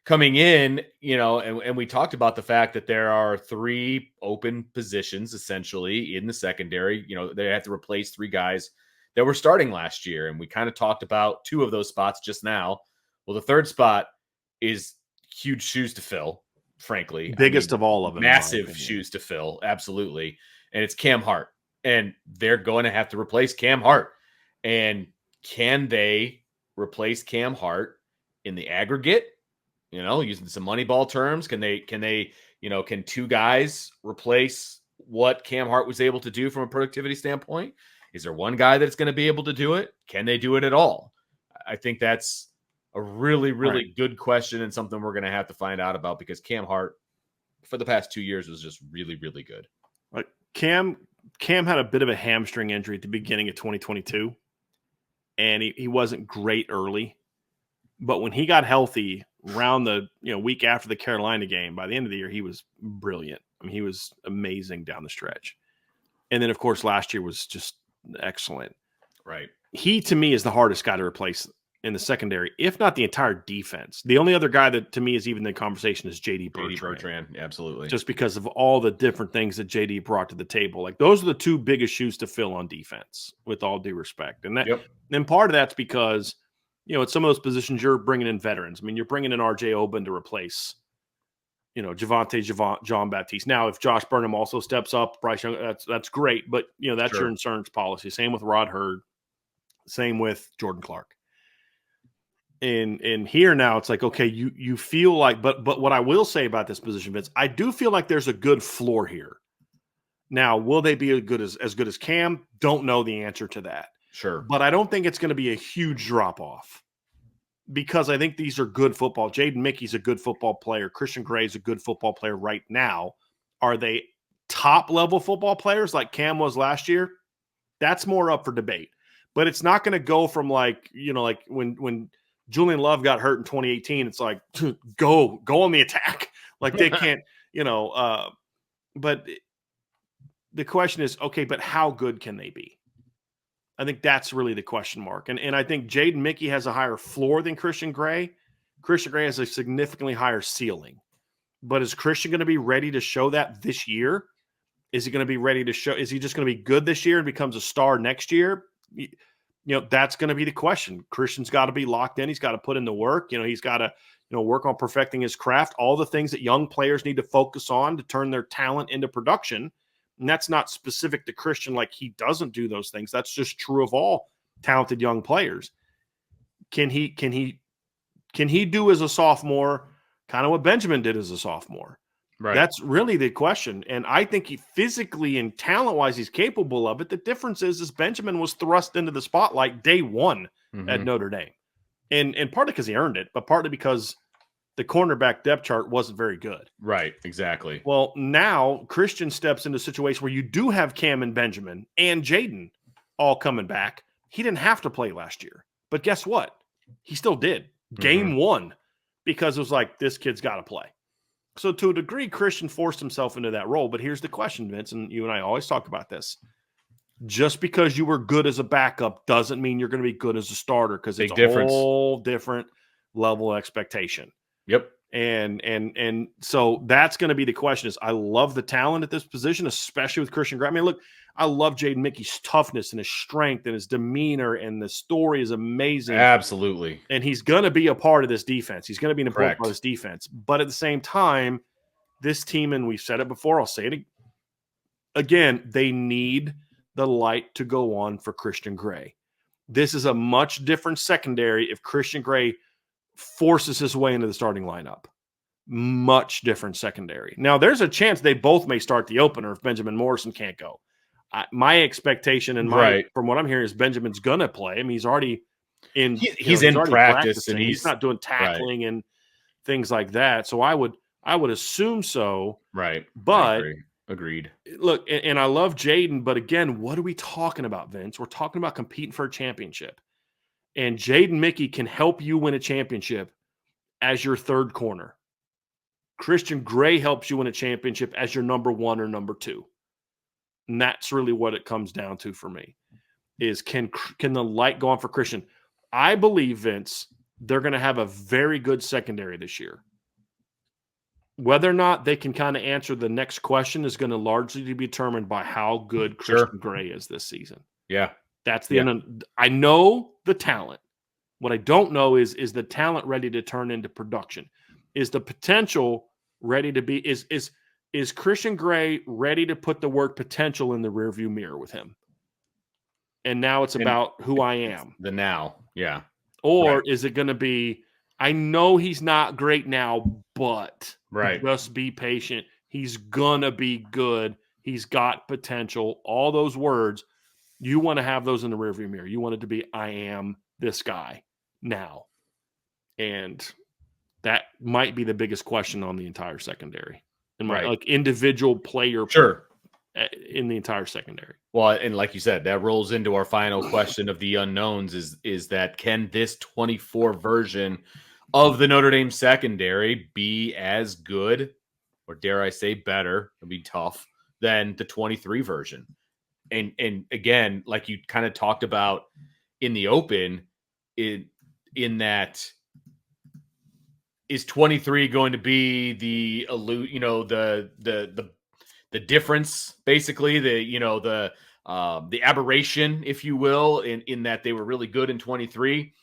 Speaker 1: coming in, and we talked about the fact that there are 3 open positions essentially in the secondary. They have to replace 3 guys that were starting last year. And we kind of talked about 2 of those spots just now. Well, the 3rd spot is huge shoes to fill, frankly.
Speaker 2: Biggest of all of them.
Speaker 1: Massive shoes to fill. Absolutely. And it's Cam Hart. And they're going to have to replace Cam Hart. And can they replace Cam Hart in the aggregate? Using some Moneyball terms, can 2 guys replace what Cam Hart was able to do from a productivity standpoint? Is there one guy that's going to be able to do it? Can they do it at all? I think that's a really, really good question, and something we're going to have to find out about, because Cam Hart for the past 2 years was just really, really good.
Speaker 2: Like Cam had a bit of a hamstring injury at the beginning of 2022, and he wasn't great early. But when he got healthy around the week after the Carolina game, by the end of the year, he was brilliant. He was amazing down the stretch. And then, of course, last year was just excellent.
Speaker 1: Right.
Speaker 2: He, to me, is the hardest guy to replace in the secondary, if not the entire defense. The only other guy that, to me, is even in the conversation is J.D.
Speaker 1: Bertrand, absolutely.
Speaker 2: Just because of all the different things that J.D. brought to the table. Like, those are the 2 biggest shoes to fill on defense, with all due respect. And and part of that's because, at some of those positions, you're bringing in veterans. You're bringing in R.J. Oben to replace, John Baptiste. Now, if Josh Burnham also steps up, Bryce Young, that's great. But, that's your insurance policy. Same with Rod Hurd. Same with Jordan Clark. And here now it's like, okay, you feel like, but what I will say about this position, Vince, I do feel like there's a good floor here. Now, will they be as good as Cam? Don't know the answer to that.
Speaker 1: Sure.
Speaker 2: But I don't think it's going to be a huge drop off, because I think these are good football. Jaden Mickey's a good football player. Christian Gray's a good football player right now. Are they top level football players like Cam was last year? That's more up for debate. But it's not going to go from like when Julian Love got hurt in 2018, it's like, go on the attack. Like they can't, but the question is, okay, but how good can they be? I think that's really the question mark. And I think Jaden Mickey has a higher floor than Christian Gray. Christian Gray has a significantly higher ceiling. But is Christian going to be ready to show that this year? Is he going to be ready to show? Is he just going to be good this year and becomes a star next year? That's going to be the question. Christian's got to be locked in. He's got to put in the work. He's got to, work on perfecting his craft, all the things that young players need to focus on to turn their talent into production. And that's not specific to Christian, like he doesn't do those things. That's just true of all talented young players. Can he do as a sophomore kind of what Benjamin did as a sophomore?
Speaker 1: Right.
Speaker 2: That's really the question. And I think he physically and talent-wise, he's capable of it. The difference is Benjamin was thrust into the spotlight day one at Notre Dame. And partly because he earned it, but partly because the cornerback depth chart wasn't very good.
Speaker 1: Right, exactly.
Speaker 2: Well, now Christian steps into a situation where you do have Cam and Benjamin and Jaden all coming back. He didn't have to play last year. But guess what? He still did. Game one, because it was like, this kid's got to play. So to a degree, Christian forced himself into that role. But here's the question, Vince, and you and I always talk about this. Just because you were good as a backup doesn't mean you're going to be good as a starter, because it's a whole different level of expectation.
Speaker 1: Yep.
Speaker 2: And so that's going to be the question. Is I love the talent at this position, especially with Christian Gray. I mean, look, I love Jaden Mickey's toughness and his strength and his demeanor, and the story is amazing.
Speaker 1: Absolutely.
Speaker 2: And he's going to be a part of this defense. He's going to be an important part of this defense. But at the same time, this team, and we've said it before, I'll say it again, they need the light to go on for Christian Gray. This is a much different secondary if Christian Gray forces his way into the starting lineup. Much different secondary. Now, there's a chance they both may start the opener if Benjamin Morrison can't go. My expectation and from what I'm hearing is Benjamin's going to play. I mean, he's already in.
Speaker 1: He's in practice, and
Speaker 2: he's not doing tackling and things like that. So I would assume so.
Speaker 1: Right.
Speaker 2: But
Speaker 1: agreed.
Speaker 2: Look, and I love Jaden, but again, what are we talking about, Vince? We're talking about competing for a championship. And Jaden Mickey can help you win a championship as your third corner. Christian Gray helps you win a championship as your number one or number two. And that's really what it comes down to for me, is can the light go on for Christian? I believe, Vince, they're going to have a very good secondary this year. Whether or not they can kind of answer the next question is going to largely be determined by how good Christian Gray is this season.
Speaker 1: Yeah.
Speaker 2: That's the I know the talent. What I don't know is the talent ready to turn into production? Is the potential ready to be is Christian Gray ready to put the word potential in the rearview mirror with him? And now it's about who I am.
Speaker 1: The now. Yeah.
Speaker 2: Or is it going to be, I know he's not great now, but just be patient. He's going to be good. He's got potential. All those words, you want to have those in the rearview mirror. You want it to be, I am this guy now. And that might be the biggest question on the entire secondary. And my like individual player in the entire secondary.
Speaker 1: Well, and like you said, that rolls into our final question of the unknowns is that can this 24 version of the Notre Dame secondary be as good, or dare I say better, it'll be tough, than the 23 version? And again, like you kind of talked about in the open, in that, is 23 going to be the difference, basically, the aberration, if you will, in that they were really good in 23,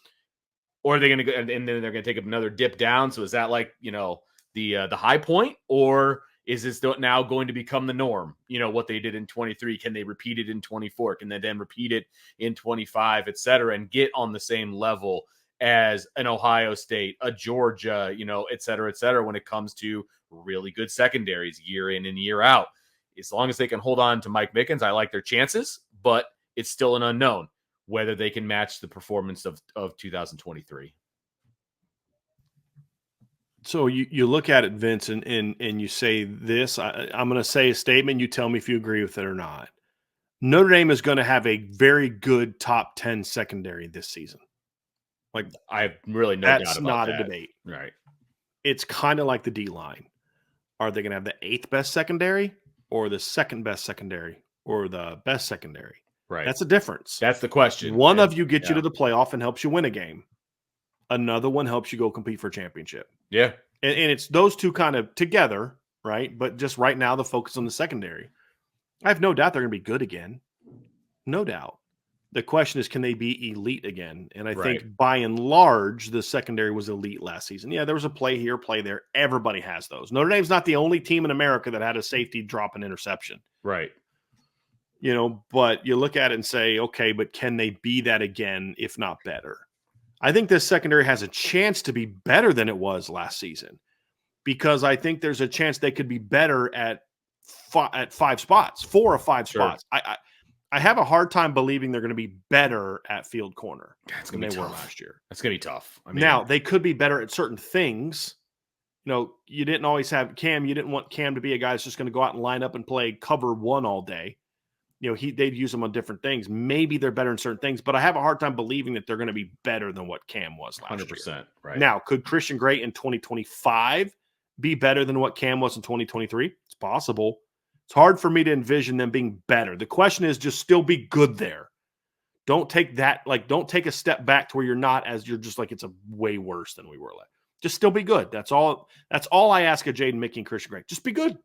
Speaker 1: or are they going to go and then they're going to take another dip down? So is that like, the high point, or is this now going to become the norm? What they did in 23, can they repeat it in 24? Can they then repeat it in 25, et cetera, and get on the same level as an Ohio State, a Georgia, et cetera, when it comes to really good secondaries year in and year out? As long as they can hold on to Mike Mickens, I like their chances, but it's still an unknown whether they can match the performance of 2023.
Speaker 2: So you look at it, Vince, and you say this. I'm going to say a statement. You tell me if you agree with it or not. Notre Dame is going to have a very good top 10 secondary this season. Like,
Speaker 1: I have really no doubt about that.
Speaker 2: That's not a debate.
Speaker 1: Right.
Speaker 2: It's kind of like the D-line. Are they going to have the 8th best secondary, or the 2nd best secondary, or the best secondary?
Speaker 1: Right.
Speaker 2: That's a difference.
Speaker 1: That's the question.
Speaker 2: One of you gets you to the playoff and helps you win a game. Another one helps you go compete for a championship.
Speaker 1: Yeah.
Speaker 2: And it's those two kind of together, right? But just right now, the focus on the secondary. I have no doubt they're going to be good again. No doubt. The question is, can they be elite again? And I think by and large, the secondary was elite last season. Yeah, there was a play here, play there. Everybody has those. Notre Dame's not the only team in America that had a safety drop an interception.
Speaker 1: Right.
Speaker 2: But you look at it and say, okay, but can they be that again, if not better? I think this secondary has a chance to be better than it was last season, because I think there's a chance they could be better at 5 spots, 4 or 5 spots. I have a hard time believing they're going to be better at field corner than they were last year.
Speaker 1: That's going to be tough. I mean,
Speaker 2: now, they could be better at certain things. You didn't always have Cam. You didn't want Cam to be a guy that's just going to go out and line up and play cover 1 all day. They'd use him on different things. Maybe they're better in certain things, but I have a hard time believing that they're going to be better than what Cam was last
Speaker 1: 100%,
Speaker 2: year.
Speaker 1: right.
Speaker 2: Now, could Christian Gray in 2025 be better than what Cam was in 2023? It's possible. It's hard for me to envision them being better. The question is just still be good there. Don't take a step back to where you're not, as you're just like, it's a way worse than we were. Just still be good. That's all I ask of Jaden Mickey and Christian Gray. Just be good.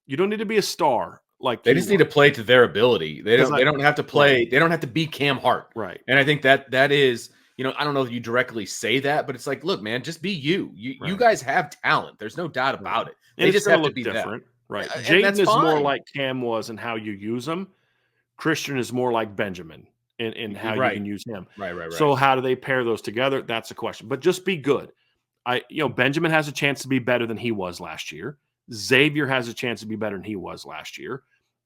Speaker 2: You don't need to be a star.
Speaker 1: They just need to play to their ability. They don't have to play. Right. They don't have to be Cam Hart.
Speaker 2: Right.
Speaker 1: And I think that is, I don't know if you directly say that, but it's like, look, man, just be you. You guys have talent. There's no doubt about it. They just have to be different.
Speaker 2: Right. Jaden is more like Cam was in how you use him. Christian is more like Benjamin in how you can use him.
Speaker 1: Right.
Speaker 2: So how do they pair those together? That's the question. But just be good. Benjamin has a chance to be better than he was last year. Xavier has a chance to be better than he was last year.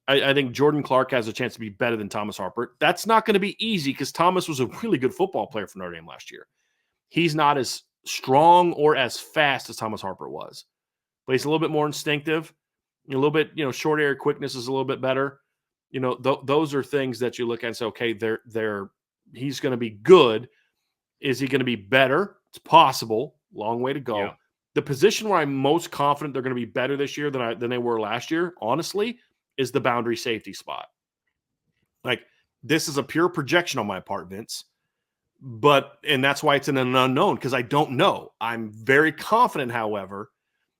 Speaker 2: I think Jordan Clark has a chance to be better than Thomas Harper. That's not going to be easy because Thomas was a really good football player for Notre Dame last year. He's not as strong or as fast as Thomas Harper was, but he's a little bit more instinctive. A little bit, short area quickness is a little bit better. Those are things that you look at and say, okay, he's going to be good. Is he going to be better? It's possible. Long way to go. Yeah. The position where I'm most confident they're going to be better this year than they were last year, honestly, is the boundary safety spot. Like, this is a pure projection on my part, Vince. And that's why it's an unknown, because I don't know. I'm very confident, however,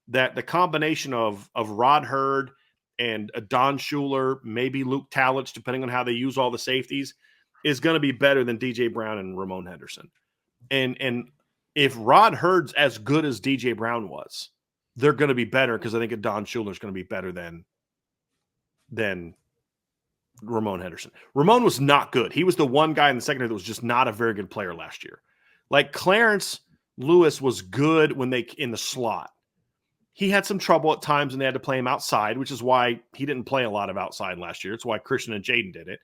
Speaker 2: that the combination of Rod Hurd and Don Schuler, maybe Luke Talich, depending on how they use all the safeties, is going to be better than DJ Brown and Ramon Henderson. And if Rod Hurd's as good as DJ Brown was, they're going to be better, because I think Don Schuler is going to be better than Ramon Henderson. Ramon was not good. He was the one guy in the secondary that was just not a very good player last year. Like, Clarence Lewis was good when in the slot. He had some trouble at times, and they had to play him outside, which is why he didn't play a lot of outside last year. It's why Christian and Jaden did it.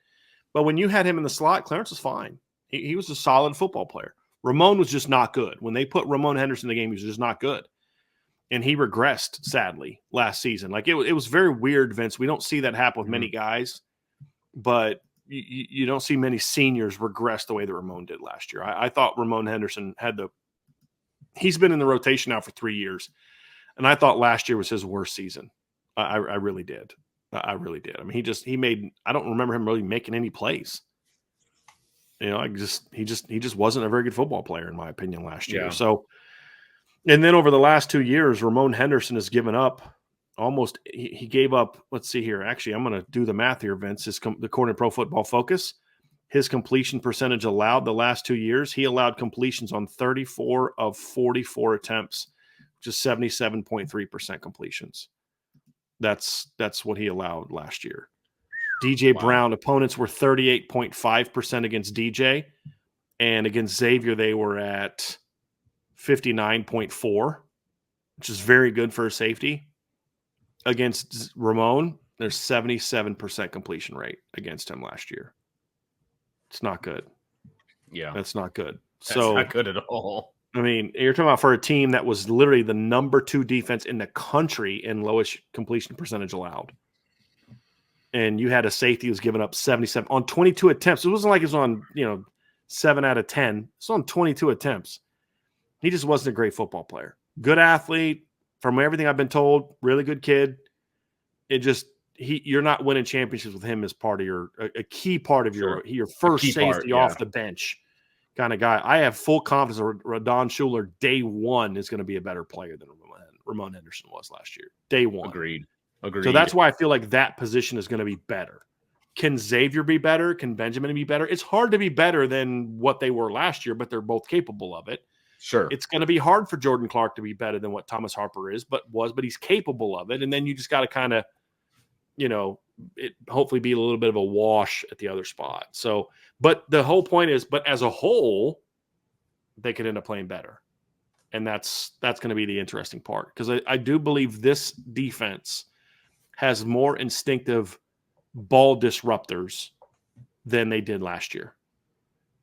Speaker 2: But when you had him in the slot, Clarence was fine. He was a solid football player. Ramon was just not good. When they put Ramon Henderson in the game, he was just not good. And he regressed, sadly, last season. Like, it was very weird, Vince. We don't see that happen with many guys, but you don't see many seniors regress the way that Ramon did last year. I thought Ramon Henderson he's been in the rotation now for 3 years. And I thought last year was his worst season. I really did. I really did. I mean, I don't remember him really making any plays. He just wasn't a very good football player, in my opinion, last year.
Speaker 1: Yeah.
Speaker 2: So, and then over the last 2 years, Ramon Henderson has given up he gave up, let's see here. Actually, I'm going to do the math here, Vince. According to Pro Football Focus, his completion percentage allowed the last 2 years, he allowed completions on 34 of 44 attempts, which is 77.3% completions. That's what he allowed last year. DJ Brown, opponents were 38.5% against DJ, and against Xavier, they were at 59.4, which is very good for a safety. Against Ramon, there's 77% completion rate against him last year. It's not good.
Speaker 1: Yeah.
Speaker 2: That's not good.
Speaker 1: That's not good at all.
Speaker 2: I mean, you're talking about for a team that was literally the number 2 defense in the country in lowest completion percentage allowed. And you had a safety who was giving up 77 on 22 attempts. It wasn't like it was on, 7 out of 10. It's on 22 attempts. He just wasn't a great football player. Good athlete, from everything I've been told, really good kid. you're not winning championships with him as part of a key part of your first safety off the bench kind of guy. I have full confidence Radon Schuler day one is going to be a better player than Ramon Henderson was last year. Day one.
Speaker 1: Agreed.
Speaker 2: So that's why I feel like that position is going to be better. Can Xavier be better? Can Benjamin be better? It's hard to be better than what they were last year, but they're both capable of it.
Speaker 1: Sure.
Speaker 2: It's going to be hard for Jordan Clark to be better than what Thomas Harper is, but he's capable of it. And then you just got to kind of, hopefully be a little bit of a wash at the other spot. So, but the whole point is, but as a whole, they could end up playing better. And that's going to be the interesting part. Because I do believe this defense has more instinctive ball disruptors than they did last year.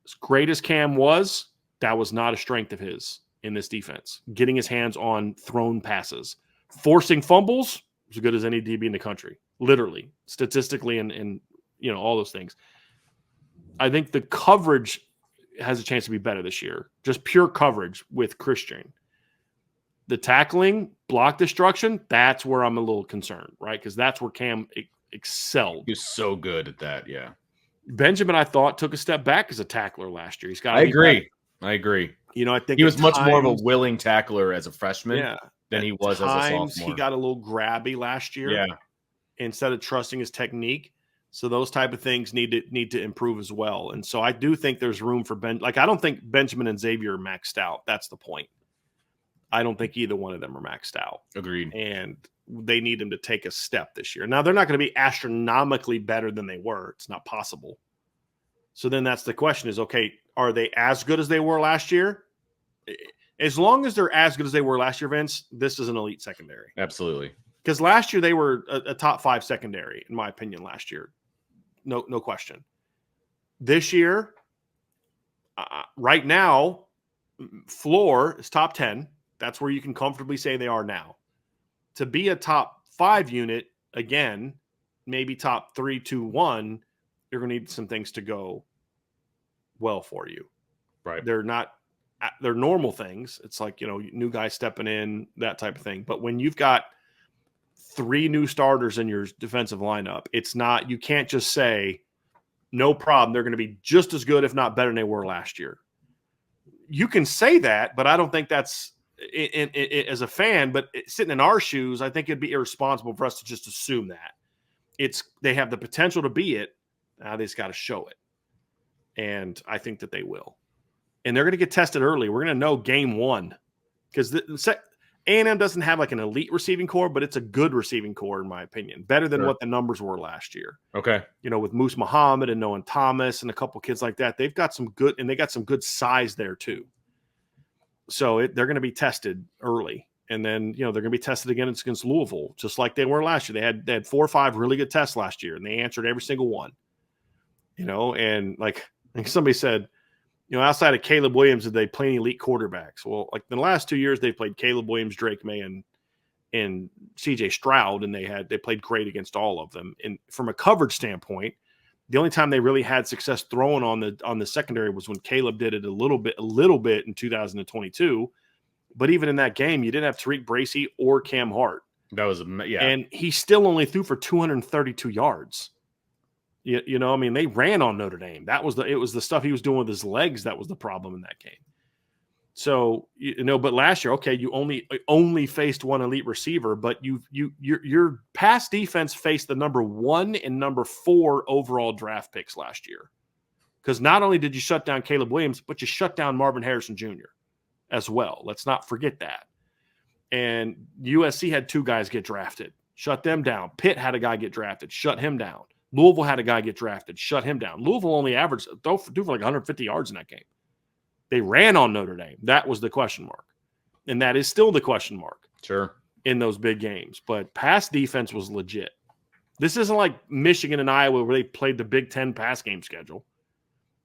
Speaker 2: As great as Cam was, that was not a strength of his in this defense. Getting his hands on thrown passes. Forcing fumbles, as good as any DB in the country. Literally, statistically, and all those things. I think the coverage has a chance to be better this year. Just pure coverage with Christian. The tackling, block destruction, that's where I'm a little concerned, right? Because that's where Cam excelled.
Speaker 1: He was so good at that, yeah.
Speaker 2: Benjamin, I thought, took a step back as a tackler last year. He's got.
Speaker 1: I agree. I think he was much more of a willing tackler as a freshman than he was as a sophomore.
Speaker 2: He got a little grabby last year.
Speaker 1: Yeah.
Speaker 2: Instead of trusting his technique. So those type of things need to improve as well. And so I do think there's room for I don't think Benjamin and Xavier are maxed out. That's the point. I don't think either one of them are maxed out.
Speaker 1: Agreed.
Speaker 2: And they need them to take a step this year. Now, they're not going to be astronomically better than they were. It's not possible. So then that's the question is, okay, are they as good as they were last year? As long as they're as good as they were last year, Vince, this is an elite secondary.
Speaker 1: Absolutely.
Speaker 2: Because last year they were a top 5 secondary, in my opinion, last year. No question. This year, right now, floor is top 10. That's where you can comfortably say they are now. To be a top 5 unit, again, maybe top 3, 2, 1, you're going to need some things to go well for you.
Speaker 1: Right.
Speaker 2: They're normal things. It's like, new guys stepping in, that type of thing. But when you've got 3 new starters in your defensive lineup, it's not, you can't just say, no problem, they're going to be just as good, if not better than they were last year. You can say that, but I don't think that's as a fan, but sitting in our shoes, I think it'd be irresponsible for us to just assume that. They have the potential to be it. Now they just got to show it. And I think that they will. And they're going to get tested early. We're going to know game 1 because A&M doesn't have like an elite receiving core, but it's a good receiving core, in my opinion. Better than what the numbers were last year.
Speaker 1: Okay.
Speaker 2: With Moose Muhammad and Noah Thomas and a couple kids like that, they've got some good, and they got some good size there too. So they're going to be tested early. And then, they're going to be tested again against Louisville, just like they were last year. They had 4 or 5 really good tests last year, and they answered every single one. And like somebody said, outside of Caleb Williams, did they play any elite quarterbacks? Well, like in the last 2 years, they've played Caleb Williams, Drake May, and CJ Stroud, and they played great against all of them. And from a coverage standpoint, the only time they really had success throwing on the secondary was when Caleb did it a little bit in 2022. But even in that game, you didn't have Tariq Bracy or Cam Hart.
Speaker 1: That was
Speaker 2: and he still only threw for 232 yards. They ran on Notre Dame. It was the stuff he was doing with his legs that was the problem in that game. So, but last year, okay, you only faced one elite receiver, but your pass defense faced the number 1 and number 4 overall draft picks last year. Because not only did you shut down Caleb Williams, but you shut down Marvin Harrison Jr. as well. Let's not forget that. And USC had 2 guys get drafted. Shut them down. Pitt had a guy get drafted. Shut him down. Louisville had a guy get drafted. Shut him down. Louisville only averaged do for like 150 yards in that game. They ran on Notre Dame. That was the question mark. And that is still the question mark.
Speaker 1: Sure.
Speaker 2: In those big games. But pass defense was legit. This isn't like Michigan and Iowa where they played the Big Ten pass game schedule.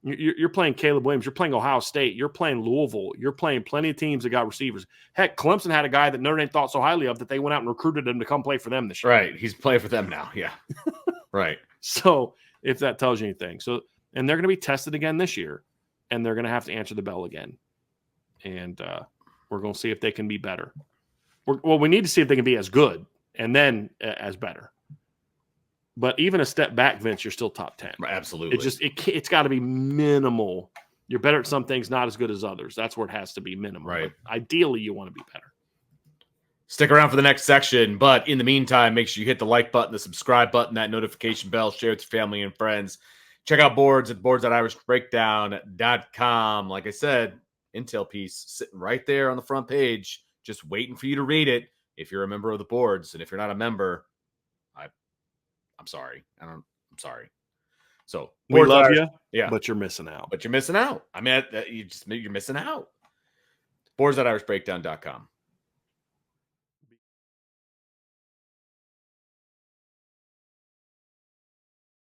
Speaker 2: You're playing Caleb Williams. You're playing Ohio State. You're playing Louisville. You're playing plenty of teams that got receivers. Heck, Clemson had a guy that Notre Dame thought so highly of that they went out and recruited him to come play for them this year.
Speaker 1: Right. He's playing for them now. Yeah. Right.
Speaker 2: So if that tells you anything. And they're going to be tested again this year, and they're going to have to answer the bell again. And we're going to see if they can be better. We need to see if they can be as good and then as better. But even a step back, Vince, you're still top 10.
Speaker 1: Absolutely.
Speaker 2: It's got to be minimal. You're better at some things, not as good as others. That's where it has to be minimal.
Speaker 1: Right.
Speaker 2: But ideally, you want to be better.
Speaker 1: Stick around for the next section. But in the meantime, make sure you hit the like button, the subscribe button, that notification bell, share with your family and friends. Check out boards at boards.irishbreakdown.com. Like I said, Intel piece sitting right there on the front page, just waiting for you to read it if you're a member of the boards. And if you're not a member, I'm sorry. I'm sorry. So
Speaker 2: we love you,
Speaker 1: yeah,
Speaker 2: but you're missing out.
Speaker 1: I mean, you're missing out. Boards.irishbreakdown.com.